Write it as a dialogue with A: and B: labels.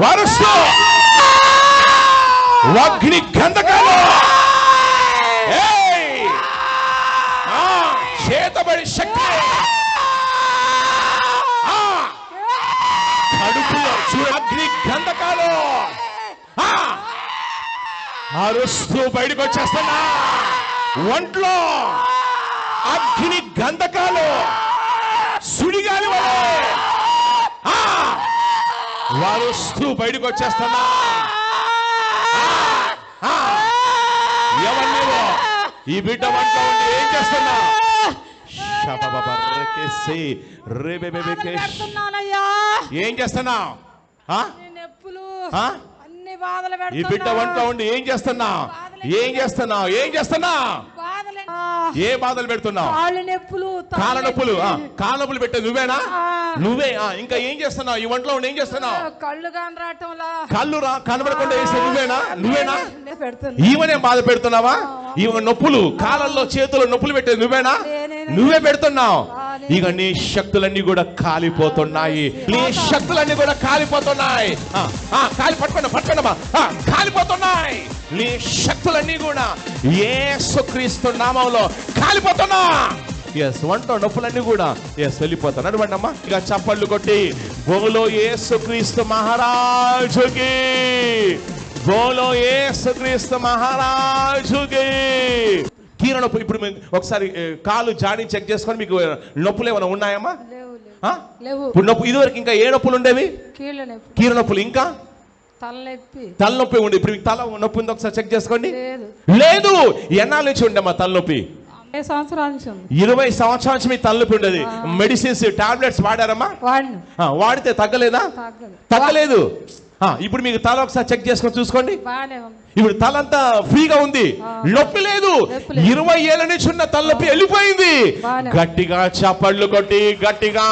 A: వరుస్తూ అగ్ని గంధకాలు చేతబడి శక్తి కడుపులో అగ్ని గంధకాలు అరుస్తూ బయటకు వచ్చేస్తున్నా. ఒంట్లో అగ్ని గంధకాలు సుడిగాలి వారుస్తూ బయటకు వచ్చేస్తున్నా. ఎవరు నీవు? ఈ బిడ్డ వంట ఉండి ఏం చేస్తున్నా? ఏం చేస్తున్నా? ఈ బిడ్డ వంట ఉండి ఏం చేస్తున్నా? ఏం చేస్తున్నావు? ఏం చేస్తున్నావు? ఏ బాధలు పెడుతున్నావు? కాళ్ళ నొప్పులు. కాళ్ళ నొప్పులు పెట్టే నువ్వేనా? నువ్వే. ఇంకా ఏం చేస్తున్నావు? ఈ వంటలో ఉండి ఏం చేస్తున్నావు? కళ్ళు కనబడకుండా వేసే నువ్వేనా? ఈవనే బాధ పెడుతున్నావా? ఈమె నొప్పులు కాళ్ళల్లో చేతుల్లో నొప్పులు పెట్టే నువ్వే పెడుతున్నావు. ఇక నీ శక్తులన్నీ కూడా కాలిపోతున్నాయి. నీ శక్తులన్నీ కూడా కాలిపోతున్నాయి. పట్టుకోండమ్మా. కాలిపోతున్నాయి. నీ శక్తులన్నీ కూడా యేసుక్రీస్తు నామములో కాలిపోతున్నా. వంట నొప్పులన్నీ కూడా వెళ్ళిపోతాను. అటువంటి అమ్మా ఇక చప్పళ్ళు కొట్టి బోలో యేసుక్రీస్తు మహారాజుకి, బోలో యేసుక్రీస్తు మహారాజుకి. కీర నొప్పి. ఇప్పుడు ఒకసారి కాలు జాడి చెక్ చేసుకొని మీకు నొప్పులు ఏమైనా ఉన్నాయమ్మా? ఇప్పుడు నొప్పి ఇదివరకు ఇంకా ఏ నొప్పులు ఉండేవి? కీర నొప్పులు. ఇంకా తలనొప్పి ఉండే. ఇప్పుడు మీకు తల నొప్పి ఉంది ఒకసారి చెక్ చేసుకోండి. లేదు. ఎన్నాళ్ళ నుంచి ఉండమ్మా తలనొప్పి? 20 సంవత్సరాల నుంచి మీ తలనొప్పి ఉండేది. మెడిసిన్స్ టాబ్లెట్స్ వాడారమ్మా? వాడితే తగ్గలేదా? తగ్గలేదు. ఇప్పుడు మీకు తల ఒకసారి చెక్ చేసుకొని చూసుకోండి. ఇప్పుడు తల అంతా ఫ్రీగా ఉంది, నొప్పి లేదు. 20 ఏళ్ళ నుంచి ఉన్న తలనొప్పి వెళ్ళిపోయింది. గట్టిగా చప్పళ్ళు కొట్టి గట్టిగా